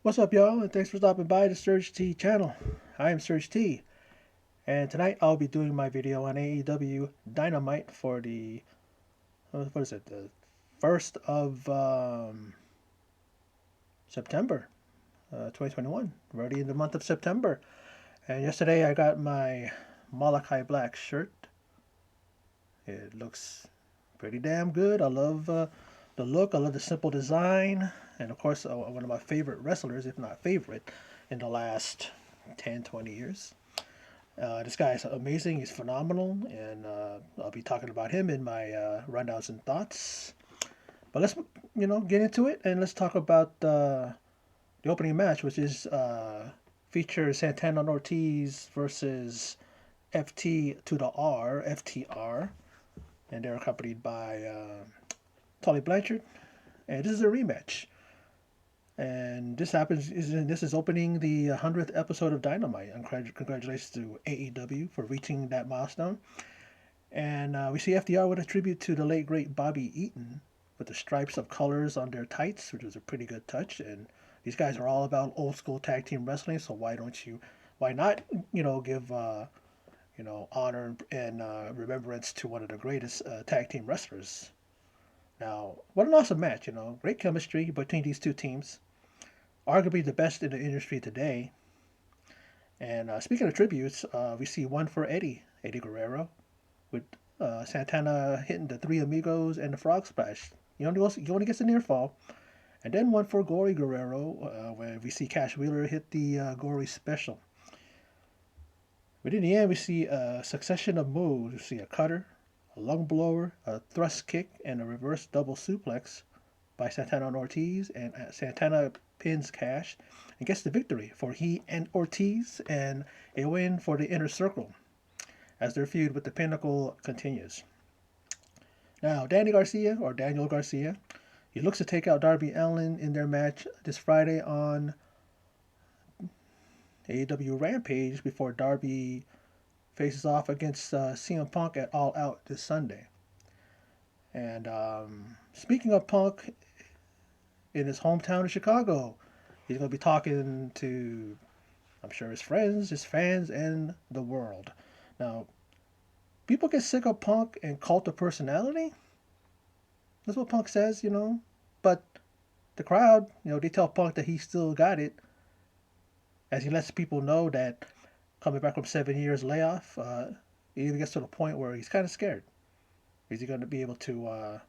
What's up, y'all? And thanks for stopping by the Surge T channel. I am Surge T, and tonight I'll be doing my video on AEW Dynamite for the what is it? The 1st of September, 2021. We're already in the month of September, and yesterday I got my Malachi Black shirt. It looks pretty damn good. I love the look. I love the simple design, and of course, one of my favorite wrestlers, if not favorite, in the last 10, 20 years. This guy is amazing. He's phenomenal, and I'll be talking about him in my rundowns and thoughts. But let's get into it, and let's talk about the opening match, which is features Santander and Ortiz versus FT to the R, FTR, and they're accompanied by Tully Blanchard, and this is a rematch. And this is opening the 100th episode of Dynamite. And congratulations to AEW for reaching that milestone. And we see FDR with a tribute to the late great Bobby Eaton with the stripes of colors on their tights, which was a pretty good touch. And these guys are all about old school tag team wrestling, so why not give honor and remembrance to one of the greatest tag team wrestlers. Now, what an awesome match! Great chemistry between these two teams, arguably the best in the industry today. And speaking of tributes, we see one for Eddie Guerrero, with Santana hitting the Three Amigos and the Frog Splash. He only gets a near fall. And then one for Gory Guerrero, where we see Cash Wheeler hit the Gory Special. But in the end, we see a succession of moves. We see a cutter, a lung blower, a thrust kick, and a reverse double suplex by Santana and Ortiz. And Santana pins Cash and gets the victory for he and Ortiz, and a win for the Inner Circle as their feud with the Pinnacle continues. Now, Daniel Garcia, he looks to take out Darby Allin in their match this Friday on AEW Rampage before Darby faces off against CM Punk at All Out this Sunday. And speaking of Punk, in his hometown of Chicago, he's going to be talking to, I'm sure, his friends, his fans, and the world. Now, people get sick of Punk and cult of personality. That's what Punk says, But the crowd, they tell Punk that he still got it, as he lets people know that coming back from 7 years layoff, he even gets to the point where he's kind of scared. Is he going to be able to,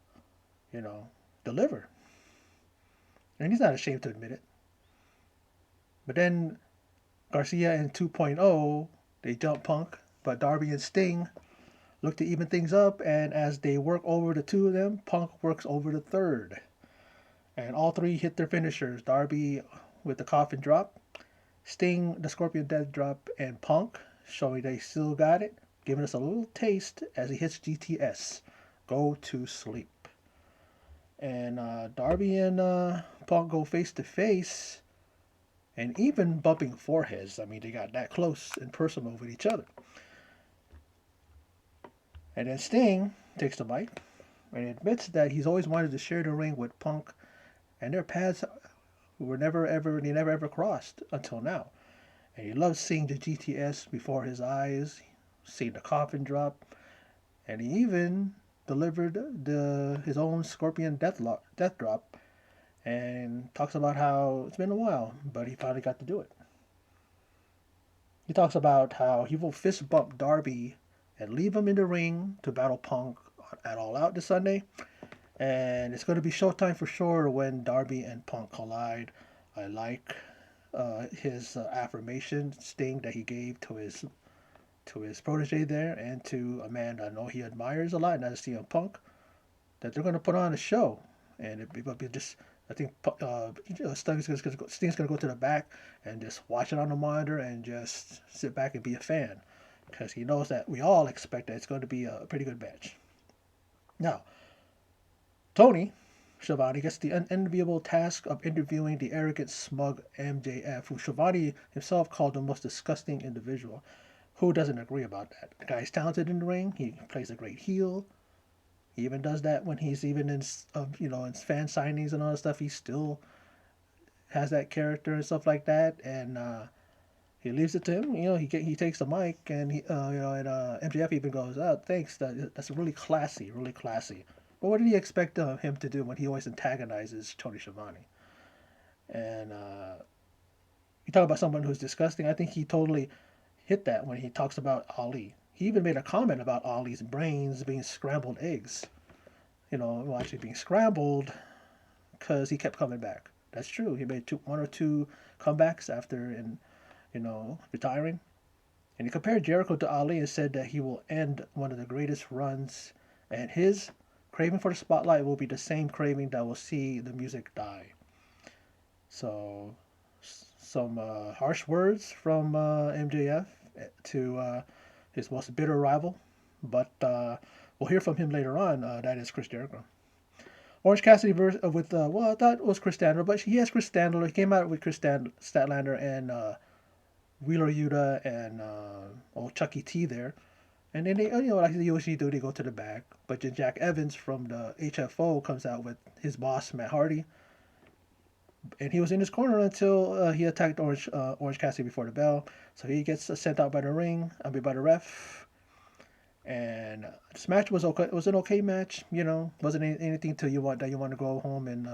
deliver? And he's not ashamed to admit it. But then Garcia and 2.0, they jump Punk, but Darby and Sting look to even things up, and as they work over the two of them, Punk works over the third. And all three hit their finishers. Darby with the coffin drop, Sting the Scorpion Death Drop, and Punk showing they still got it, giving us a little taste as he hits GTS. Go to sleep. And Darby and Punk go face to face, and even bumping foreheads. I mean, they got that close and personal with each other. And then Sting takes the mic and admits that he's always wanted to share the ring with Punk, and their paths never ever crossed until now. And he loves seeing the GTS before his eyes, seeing the coffin drop, and he even delivered his own Scorpion Death Drop, and talks about how it's been a while, but he finally got to do it. He talks about how he will fist bump Darby and leave him in the ring to battle Punk at All Out this Sunday. And it's going to be showtime for sure when Darby and Punk collide. I like his affirmation Sting that he gave to his protege there, and to a man I know he admires a lot, and that's CM Punk, that they're going to put on a show. And it will be just, I think Sting's going to go to the back and just watch it on the monitor and just sit back and be a fan, because he knows that we all expect that it's going to be a pretty good match. Now, Tony Schiavone gets the unenviable task of interviewing the arrogant, smug MJF, who Schiavone himself called the most disgusting individual. Who doesn't agree about that? The guy's talented in the ring. He plays a great heel. He even does that when he's even in fan signings and all that stuff. He still has that character and stuff like that, and he leaves it to him. He takes the mic, and MJF even goes, "Oh, thanks. That's really classy, really classy." But what did he expect him to do when he always antagonizes Tony Schiavone? And you talk about someone who's disgusting. I think he totally hit that when he talks about Ali. He even made a comment about Ali's brains being scrambled eggs. Well, actually being scrambled because he kept coming back. That's true. He made one or two comebacks after retiring. And he compared Jericho to Ali and said that he will end one of the greatest runs, and his craving for the spotlight will be the same craving that will see the music die. So, some harsh words from MJF to his most bitter rival, but we'll hear from him later on. That is Chris Jericho. Orange Cassidy with I thought it was Chris Statlander, but he has Chris Statlander. He came out with Chris Statlander and Wheeler Yuta and old Chucky T there. And then they, like they usually do, they go to the back. But then Jack Evans from the HFO comes out with his boss, Matt Hardy. And he was in his corner until he attacked Orange Cassidy before the bell. So he gets sent out by the by the ref. And this match was okay. It was an okay match, Wasn't anything that you want to go home and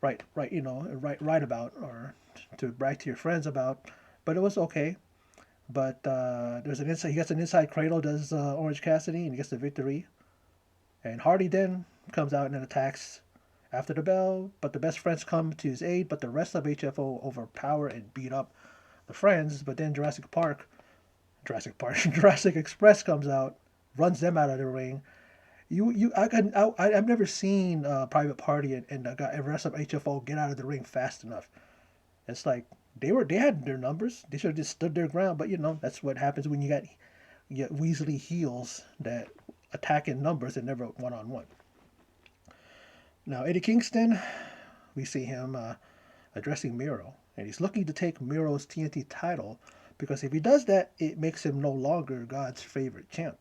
write about or to brag to your friends about. But it was okay. But there's an inside. He gets an inside cradle. Does Orange Cassidy, and he gets the victory. And Hardy then comes out and attacks after the bell. But the best friends come to his aid. But the rest of HFO overpower and beat up the friends. But then Jurassic Express comes out, runs them out of the ring. I've never seen Private Party and the rest of HFO get out of the ring fast enough. It's like they had their numbers. They should have just stood their ground. But that's what happens when you get Weasley heels that attack in numbers and never one-on-one. Now Eddie Kingston, we see him addressing Miro, and he's looking to take Miro's TNT title because if he does that, it makes him no longer God's favorite champ.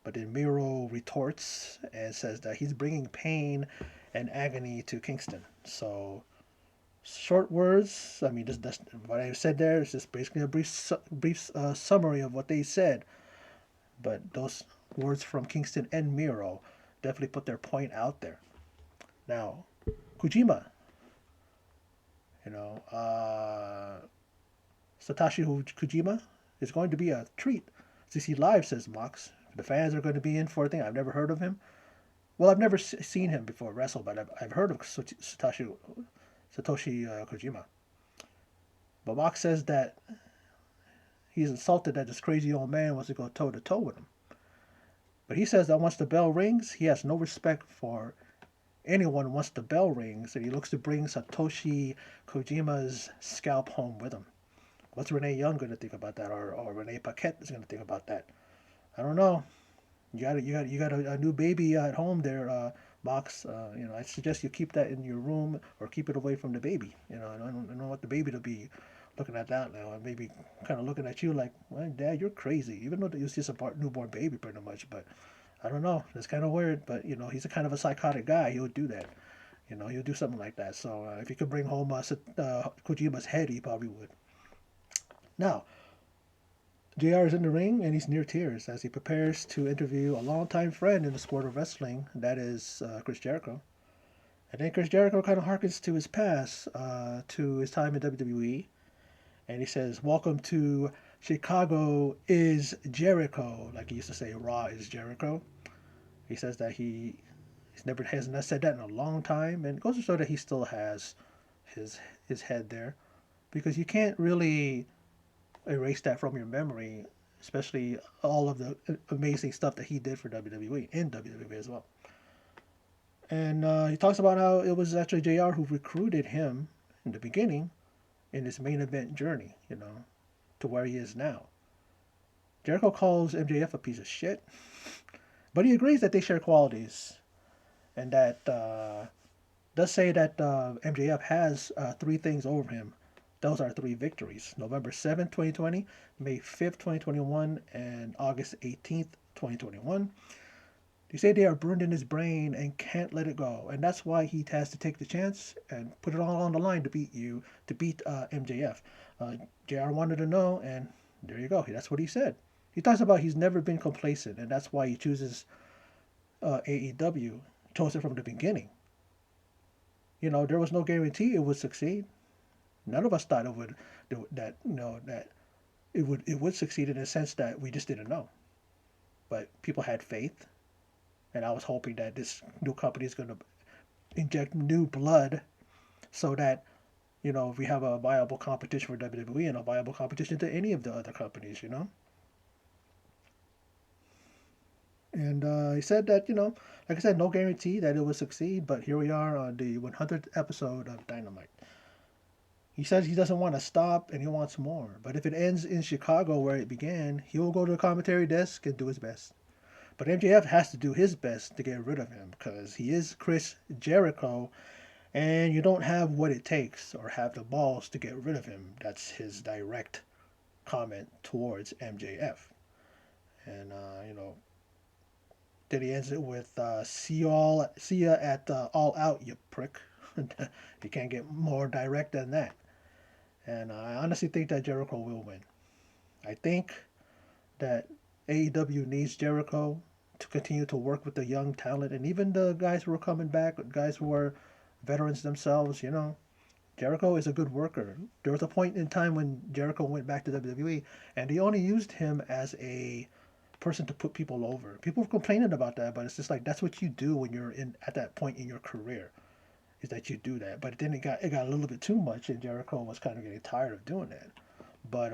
But then Miro retorts and says that he's bringing pain and agony to Kingston. So, short words. I mean, that's what I said there is just basically a brief summary of what they said. But those words from Kingston and Miro definitely put their point out there. Now, Kojima. Satoshi Kojima is going to be a treat to see live, says Mox. The fans are going to be in for a thing. I've never heard of him. Well, I've never seen him before wrestle, but I've heard of Satoshi Kojima. But Mox says that he's insulted that this crazy old man wants to go toe-to-toe with him. But he says that once the bell rings, he has no respect for anyone once the bell rings, and he looks to bring Satoshi Kojima's scalp home with him. What's Renee Young going to think about that, or Renee Paquette is going to think about that? I don't know. You got a new baby at home there, Mox. I suggest you keep that in your room or keep it away from the baby. I don't want the baby to be looking at that now and maybe kind of looking at you like, well, Dad, you're crazy. Even though it was just a newborn baby pretty much, but I don't know. It's kind of weird, but he's a kind of a psychotic guy. He would do that. He'll do something like that. So if he could bring home Kojima's head, he probably would. Now, JR is in the ring and he's near tears as he prepares to interview a longtime friend in the sport of wrestling, that is Chris Jericho. And then Chris Jericho kind of harkens to his past, to his time in WWE, and he says, "Welcome to Chicago is Jericho," like he used to say, "Raw is Jericho." He says that he's not said that in a long time, and it goes to show that he still has his head there, because you can't really erase that from your memory, especially all of the amazing stuff that he did for WWE and WWE as well. And he talks about how it was actually JR who recruited him in the beginning in his main event journey, to where he is now. Jericho calls MJF a piece of shit, but he agrees that they share qualities, and that does say that MJF has 3 things over him. Those are 3 victories: November 7th, 2020, May 5th, 2021, and August 18th, 2021. They say they are burned in his brain and can't let it go, and that's why he has to take the chance and put it all on the line to beat you, to beat MJF. JR wanted to know, and there you go. That's what he said. He talks about he's never been complacent, and that's why he chooses AEW. Chose it from the beginning. There was no guarantee it would succeed. None of us thought it would that that it would succeed in the sense that we just didn't know. But people had faith, and I was hoping that this new company is going to inject new blood so that we have a viable competition for WWE and a viable competition to any of the other companies. And he said that, like I said, no guarantee that it will succeed, but here we are on the 100th episode of Dynamite. He says he doesn't want to stop and he wants more, but if it ends in Chicago where it began, he will go to the commentary desk and do his best. But MJF has to do his best to get rid of him because he is Chris Jericho, and you don't have what it takes or have the balls to get rid of him. That's his direct comment towards MJF. And, then he ends it with, see ya at All Out, you prick. You can't get more direct than that. And I honestly think that Jericho will win. I think that AEW needs Jericho to continue to work with the young talent and even the guys who are coming back, guys who are veterans themselves. Jericho is a good worker. There was a point in time when Jericho went back to WWE and they only used him as a person to put people over. People were complaining about that, but it's just like that's what you do when you're at that point in your career, is that you do that. But then it got a little bit too much, and Jericho was kind of getting tired of doing that. But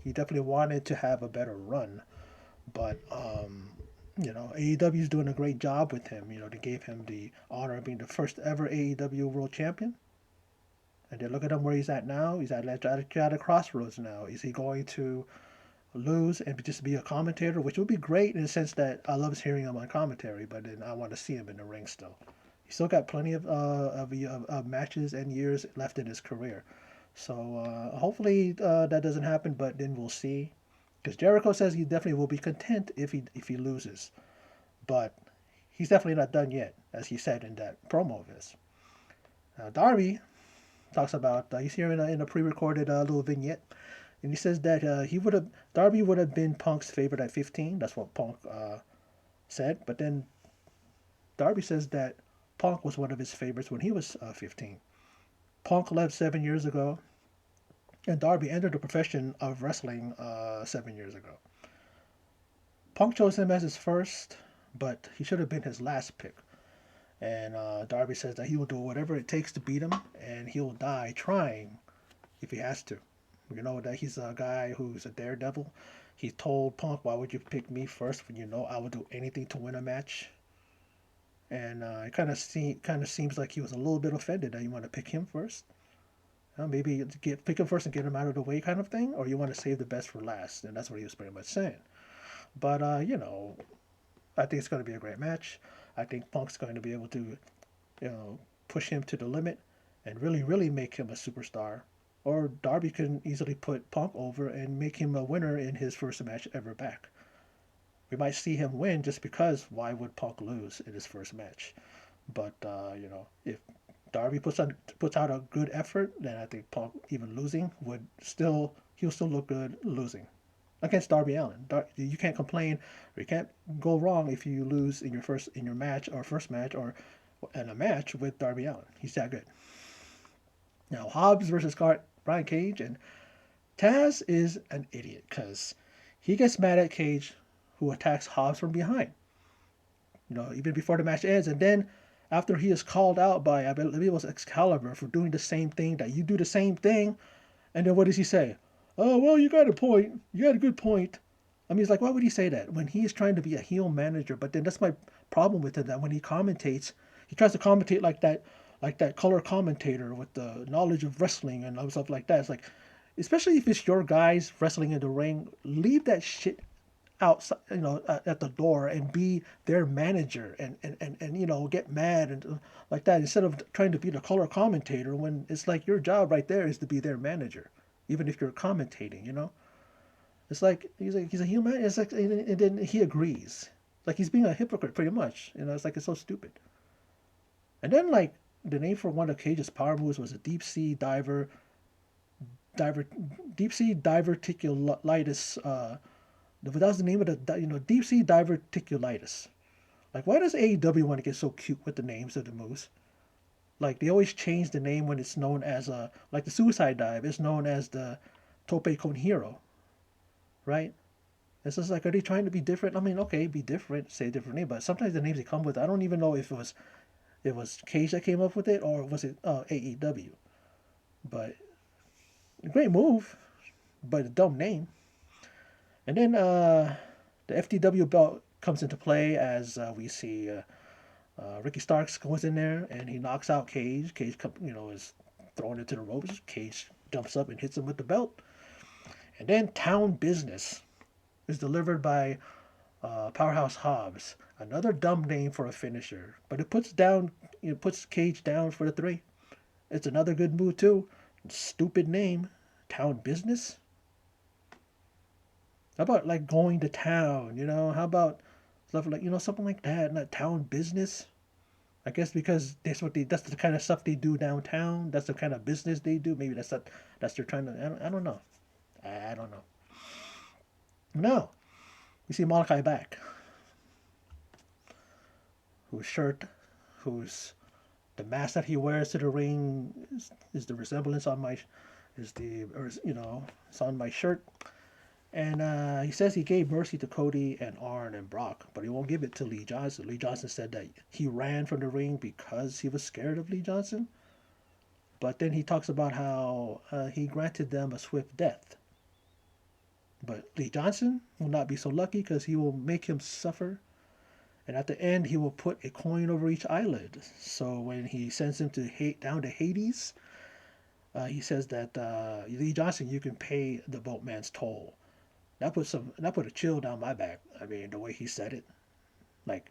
he definitely wanted to have a better run. But AEW is doing a great job with him. They gave him the honor of being the first ever AEW World Champion. And then look at him where he's at now. He's at a crossroads now. Is he going to lose and just be a commentator, which would be great in the sense that I love hearing him on commentary, but then I want to see him in the ring still. He's still got plenty of matches and years left in his career. So hopefully that doesn't happen, but then we'll see. Because Jericho says he definitely will be content if he loses. But he's definitely not done yet, as he said in that promo of his. Now, Darby talks about, he's here in a pre-recorded little vignette, and he says that Darby would have been Punk's favorite at 15. That's what Punk said. But then Darby says that Punk was one of his favorites when he was 15. Punk left 7 years ago, and Darby entered the profession of wrestling 7 years ago. Punk chose him as his first, but he should have been his last pick. And Darby says that he will do whatever it takes to beat him, and he'll die trying if he has to. That he's a guy who's a daredevil. He told Punk, why would you pick me first when I would do anything to win a match? And it kind of seems like he was a little bit offended that you want to pick him first. Maybe pick him first and get him out of the way kind of thing, or you want to save the best for last, and that's what he was pretty much saying. But, I think it's going to be a great match. I think Punk's going to be able to, push him to the limit and really, really make him a superstar. Or Darby can easily put Punk over and make him a winner in his first match ever back. We might see him win just because why would Punk lose in his first match? But, if Darby puts out a good effort, then I think Punk, even losing, he'll still look good losing against Darby Allin. You can't complain, or you can't go wrong if you lose in your first match or in a match with Darby Allin. He's that good. Now, Hobbs versus Brian Cage, and Taz is an idiot because he gets mad at Cage, who attacks Hobbs from behind. Even before the match ends, and then after he is called out by, I believe it was Excalibur, for doing the same thing, that you do the same thing, and then what does he say? Oh, well, you got a point. You got a good point. I mean, it's like, why would he say that when he is trying to be a heel manager? But then that's my problem with it, that when he commentates, he tries to commentate like that color commentator with the knowledge of wrestling and stuff like that. It's like, especially if it's your guys wrestling in the ring, leave that shit outside, at the door and be their manager and get mad and like that, instead of trying to be the color commentator, when it's like your job right there is to be their manager, even if you're commentating. It's like he's a human. It's like, and then he agrees. Like he's being a hypocrite, pretty much. It's like it's so stupid. And then like the name for one of Cage's power moves was a diver, deep sea diverticulitis. That was the name of the deep sea diverticulitis. Like, why does AEW want to get so cute with the names of the moves? Like, they always change the name when it's known as like the suicide dive is known as the Tope con Hero, right? It's just like, are they trying to be different? I mean, okay, be different, say a different name, but sometimes the names they come with, I don't even know if it was Cage that came up with it or was it AEW. But great move, but a dumb name. And then the FTW belt comes into play as we see Ricky Starks goes in there and he knocks out Cage. Cage, is thrown into the ropes. Cage jumps up and hits him with the belt. And then Town Business is delivered by Powerhouse Hobbs. Another dumb name for a finisher, but it puts Cage down for the 3. It's another good move too. Stupid name, Town Business. How about like going to town? How about stuff like something like that? Not Town Business. I guess because that's the kind of stuff they do downtown. That's the kind of business they do. Maybe that's they're trying to. I don't know. I don't know. No, we see Malachi back, whose shirt, whose the mask that he wears to the ring is the resemblance on my is the or it's on my shirt. And he says he gave mercy to Cody and Arn and Brock, but he won't give it to Lee Johnson. Lee Johnson said that he ran from the ring because he was scared of Lee Johnson. But then he talks about how he granted them a swift death. But Lee Johnson will not be so lucky because he will make him suffer. And at the end, he will put a coin over each eyelid. So when he sends him down to Hades, he says that Lee Johnson, you can pay the boatman's toll. That put a chill down my back. I mean, the way he said it, like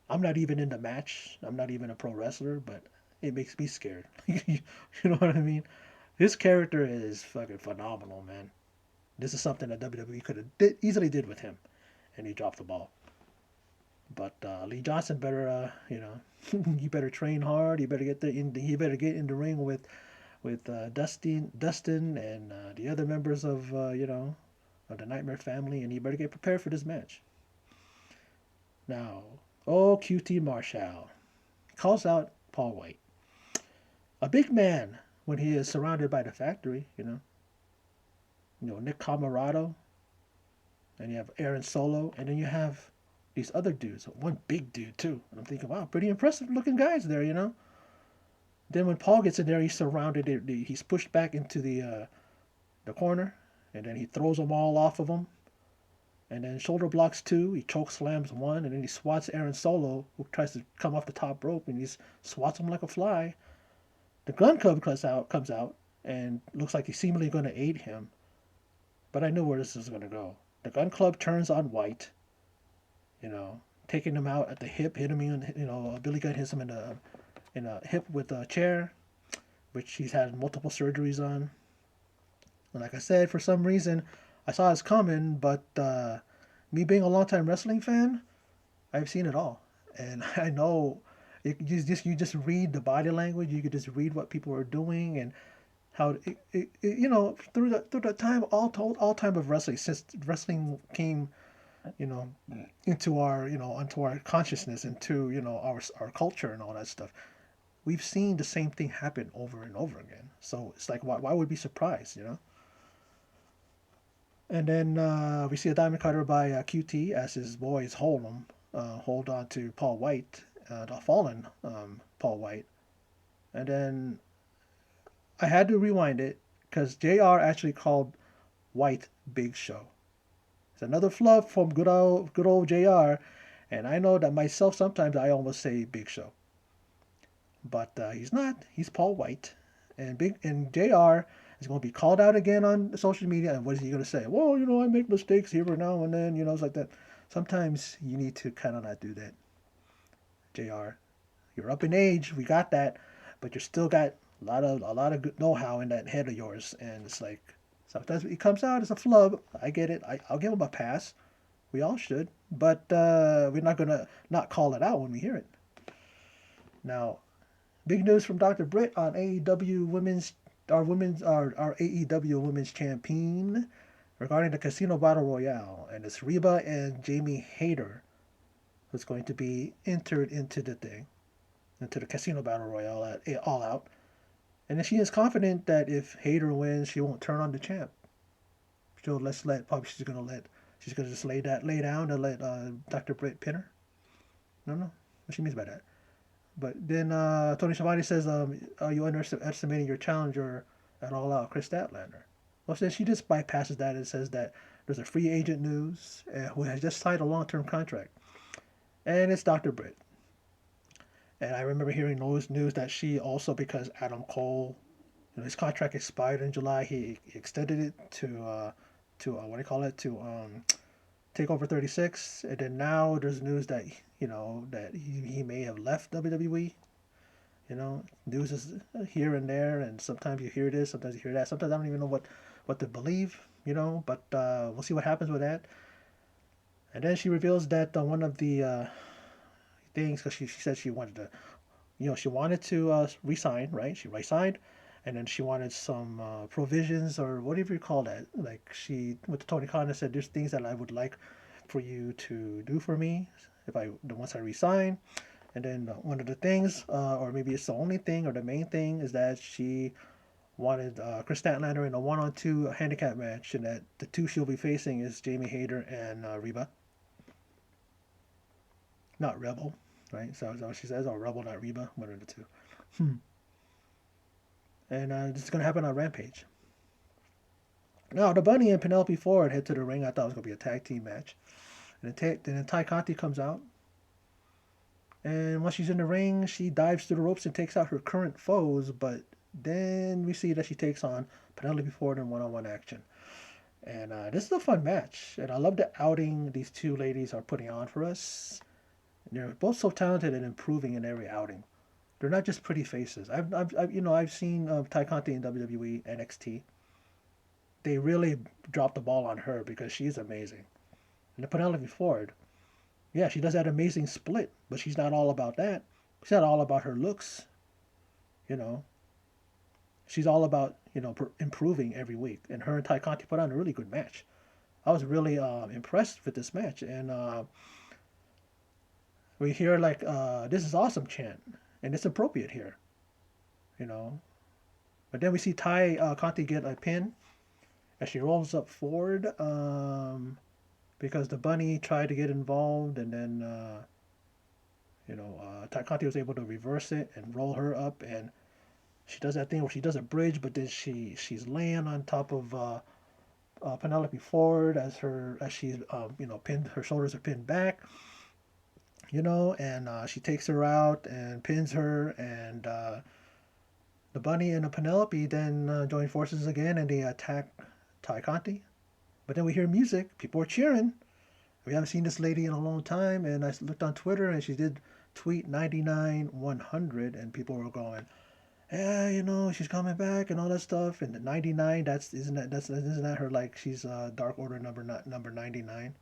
I'm not even in the match. I'm not even a pro wrestler, but it makes me scared. You know what I mean? His character is fucking phenomenal, man. This is something that WWE could have easily did with him, and he dropped the ball. But Lee Johnson better, he better train hard. He better he better get in the ring with Dustin, and the other members of of the Nightmare family, and he better get prepared for this match. Now, QT Marshall calls out Paul White, a big man when he is surrounded by the factory. Nick Camarado, and you have Aaron Solo, and then you have these other dudes. One big dude too. And I'm thinking, wow, pretty impressive looking guys there. Then when Paul gets in there, he's surrounded. He's pushed back into the corner, and then he throws them all off of him. And then shoulder blocks 2, he choke slams 1, and then he swats Aaron Solo, who tries to come off the top rope, and he swats him like a fly. The Gun Club comes out, and looks like he's seemingly going to aid him. But I knew where this was going to go. The Gun Club turns on White, taking him out at the hip, hitting him, Billy Gunn hits him in a hip with a chair, which he's had multiple surgeries on. And like I said, for some reason, I saw this coming, but me being a longtime wrestling fan, I've seen it all, and I know you just read the body language. You could just read what people are doing and how through the time all time of wrestling, since wrestling came into our consciousness, into our culture and all that stuff. We've seen the same thing happen over and over again. So it's like, why would we be surprised? And then we see a diamond cutter by QT as his boys hold on to Paul White, the fallen Paul White. And then I had to rewind it because JR actually called White Big Show. It's another flub from good old JR. And I know that myself, sometimes I almost say Big Show. But he's not. He's Paul White. And JR is going to be called out again on social media. And what is he going to say? Well, I make mistakes here and now and then. It's like that. Sometimes you need to kind of not do that. JR, you're up in age. We got that. But you still got a lot of good know-how in that head of yours. And it's like, sometimes it comes out as a flub. I get it. I'll give him a pass. We all should, but we're not gonna not call it out when we hear it. Now, big news from Dr. Britt on AEW our AEW Women's Champion regarding the Casino Battle Royale, and it's Reba and Jamie Hayter who's going to be entered into the Casino Battle Royale at All Out. And she is confident that if Hayter wins, she won't turn on the champ. Probably she's gonna just lay down and let Dr. Britt pin her. I don't know what she means by that. But then Tony Schiavone says, "Are you underestimating your challenger at All Out, Chris Statlander?" Well, then she just bypasses that and says that there's a free agent news who has just signed a long-term contract, and it's Dr. Britt. And I remember hearing news that she also, because Adam Cole, his contract expired in July, he extended it to what do you call it, to Takeover 36, and then now there's news that that he may have left WWE. News is here and there, and sometimes you hear this, sometimes you hear that. Sometimes I don't even know what to believe. But we'll see what happens with that. And then she reveals that one of the things, because she said she wanted to, she wanted to resign, right? She resigned, and then she wanted some provisions or whatever you call that. Like she, with Tony Khan, said, there's things that I would like for you to do for me once I resign. And then one of the things, or maybe it's the only thing or the main thing, is that she wanted Chris Statlander in a 1-on-2 handicap match, and that the two she'll be facing is Jamie Hayter and Reba. Not Rebel, right? So that's what she says, or Rebel, not Reba, one of the two. And this is going to happen on Rampage. Now, the Bunny and Penelope Ford head to the ring. I thought it was going to be a tag team match. And then Ty Conti comes out. And once she's in the ring, she dives through the ropes and takes out her current foes. But then we see that she takes on Penelope Ford in one-on-one action. And this is a fun match. And I love the outing these two ladies are putting on for us. They're both so talented and improving in every outing. They're not just pretty faces. I've seen Ty Conti in WWE, NXT. They really dropped the ball on her because she's amazing. And the Penelope Ford, yeah, she does that amazing split, but she's not all about that. She's not all about her looks. She's all about improving every week. And her and Ty Conti put on a really good match. I was really impressed with this match, and we hear "This is awesome" chant, and it's appropriate here. But then we see Ty Conti get a pin as she rolls up forward because the Bunny tried to get involved, and then Ty Conti was able to reverse it and roll her up, and she does that thing where she does a bridge, but then she's laying on top of Penelope Ford as she's pinned, her shoulders are pinned back. And she takes her out and pins her, and the Bunny and the Penelope then join forces again, and they attack Ty Conti. But then we hear music. People are cheering. We haven't seen this lady in a long time, and I looked on Twitter, and she did tweet 99-100, and people were going, "Yeah, she's coming back and all that stuff." And the 99, isn't that her, like she's Dark Order number 99,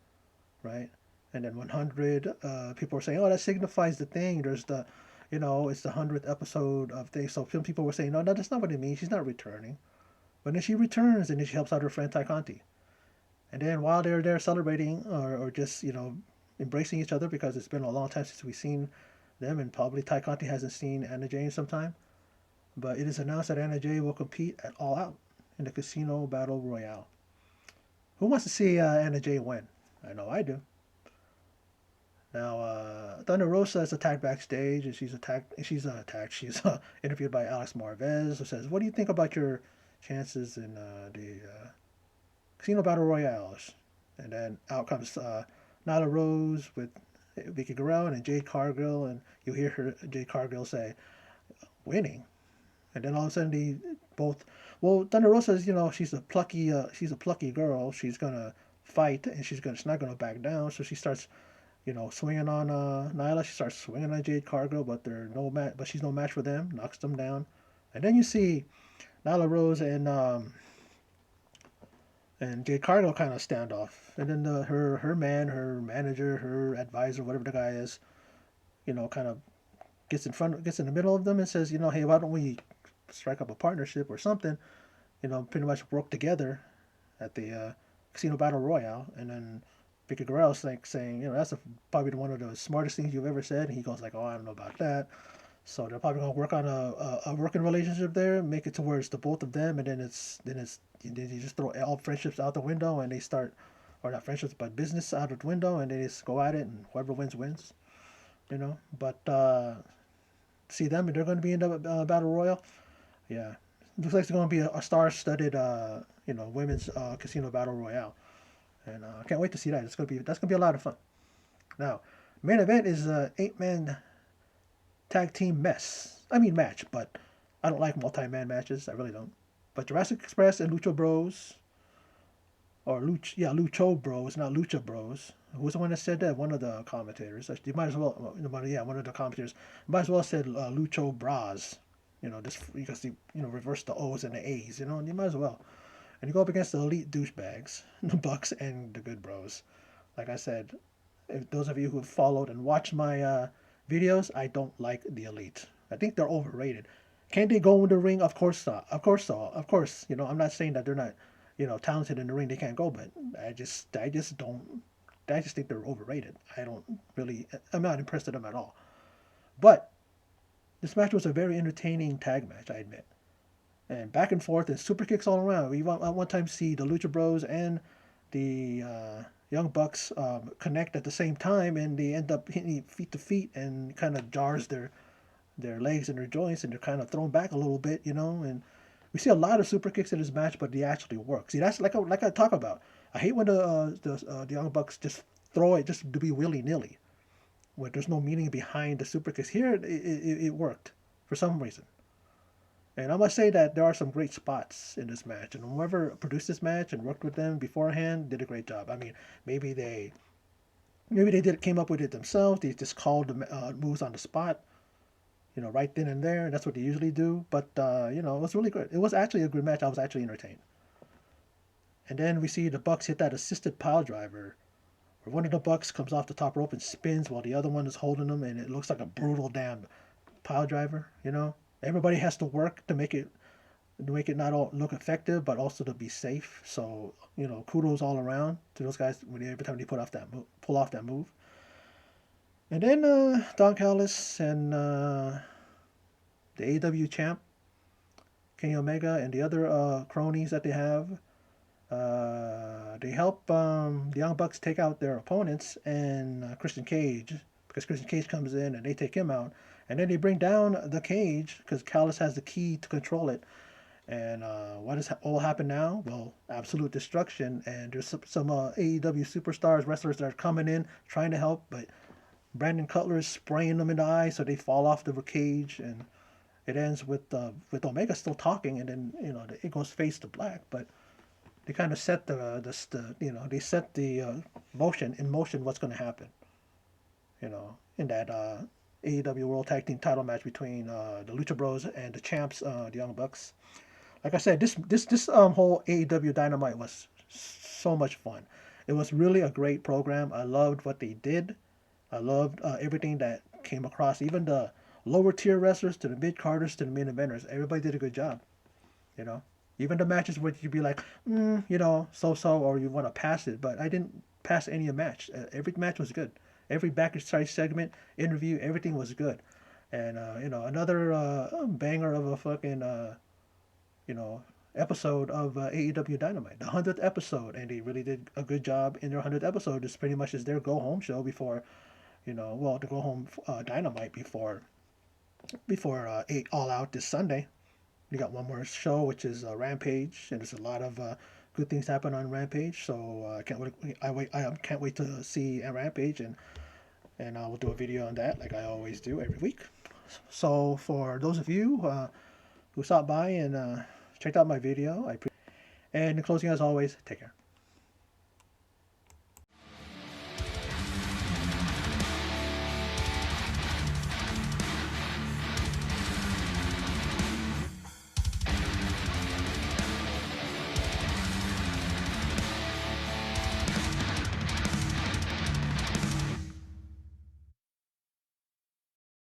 right? And then 100, people were saying, "Oh, that signifies the thing. There's the, it's the 100th episode of things." So some people were saying, "No, that's not what it means. She's not returning." But then she returns, and then she helps out her friend Ty Conti. And then while they're there celebrating or just, embracing each other, because it's been a long time since we've seen them, and probably Ty Conti hasn't seen Anna Jay in some time. But it is announced that Anna Jay will compete at All Out in the Casino Battle Royale. Who wants to see Anna Jay win? I know I do. Now, Thunder Rosa is attacked backstage, and she's interviewed by Alex Marvez, who says, "What do you think about your chances in the Casino Battle Royales?" And then out comes Nyla Rose with Vicky Guerrero and Jade Cargill, and you hear Jade Cargill say, "Winning." And then all of a sudden Thunder Rosa is, she's a plucky girl. She's gonna fight, and she's not gonna back down. So she starts, swinging on Nyla. She starts swinging on Jade Cargill, but she's no match for them. Knocks them down, and then you see Nyla Rose and and Jade Cargill kind of stand off, and then her man, her manager, her advisor, whatever the guy is, kind of gets in the middle of them and says, hey, why don't we strike up a partnership or something? Pretty much work together at the Casino Battle Royale, and then Vicky Guerrero's like saying, that's probably one of the smartest things you've ever said. And he goes like, oh, I don't know about that. So they're probably gonna work on a working relationship there, make it towards the both of them, and then you just throw all friendships out the window, and they start, or not friendships, but business out of the window, and they just go at it, and whoever wins wins. But see them, they're going to be in the battle royal. Yeah, looks like it's going to be a star-studded, women's casino battle royale, and I can't wait to see that. That's gonna be a lot of fun. Now, main event is a 8-man tag team match, but I don't like multi-man matches. I really don't. But Jurassic Express and Lucha Bros, or Lucho Bros, not Lucha Bros. Who was the one that said that? One of the commentators. You might as well, one of the commentators might as well have said Lucho Bras. Just because reverse the O's and the A's. And you might as well. And you go up against the elite douchebags, the Bucks and the Good Bros. Like I said, if those of you who have followed and watched my videos, I don't like the elite. I think they're overrated. Can they go in the ring? Of course not. Of course so. Of course, I'm not saying that they're not, talented in the ring. They can't go, but I just don't. I just think they're overrated. I'm not impressed with them at all. But this match was a very entertaining tag match, I admit. And back and forth and super kicks all around. We at one time see the Lucha Bros and the Young Bucks connect at the same time, and they end up hitting feet to feet and kind of jars their legs and their joints, and they're kind of thrown back a little bit, and we see a lot of super kicks in this match, but they actually work. See, that's like I talk about. I hate when the Young Bucks just throw it just to be willy nilly, where there's no meaning behind the super kicks. Here, it worked for some reason, and I must say that there are some great spots in this match, and whoever produced this match and worked with them beforehand did a great job. I mean, maybe they came up with it themselves. They just called the moves on the spot, right then and there. That's what they usually do. But, it was really good. It was actually a good match. I was actually entertained. And then we see the Bucks hit that assisted pile driver, where one of the Bucks comes off the top rope and spins while the other one is holding them, and it looks like a brutal damn pile driver. Everybody has to work to make it not all look effective, but also to be safe. So, kudos all around to those guys every time they pull off that move. And then Don Callis and the AEW champ, Kenny Omega, and the other cronies that they have, they help the Young Bucks take out their opponents and Christian Cage, because Christian Cage comes in and they take him out. And then they bring down the cage because Callis has the key to control it. And what has all happened now? Well, absolute destruction. And there's some AEW superstars, wrestlers that are coming in trying to help, but Brandon Cutler is spraying them in the eye so they fall off the cage, and it ends with Omega still talking, and then it goes face to black. But they kind of set they set the motion what's going to happen. In that AEW World Tag Team Title match between the Lucha Bros and the champs, the Young Bucks. Like I said, this whole AEW Dynamite was so much fun. It was really a great program. I loved what they did. I loved everything that came across, even the lower tier wrestlers to the mid carders to the main eventers. Everybody did a good job. Even the matches where you'd be like, so, or you want to pass it, but I didn't pass any match. Every match was good. Every backstage segment, interview, everything was good. And another banger of a fucking episode of AEW Dynamite, the 100th episode, and they really did a good job in their 100th episode. It's pretty much their go home show before, the go home Dynamite before All Out this Sunday. We got one more show, which is Rampage, and there's a lot of good things happen on Rampage. So I can't wait to see Rampage, and I will do a video on that like I always do every week. So for those of you who stopped by and checked out my video, and in closing, as always, take care.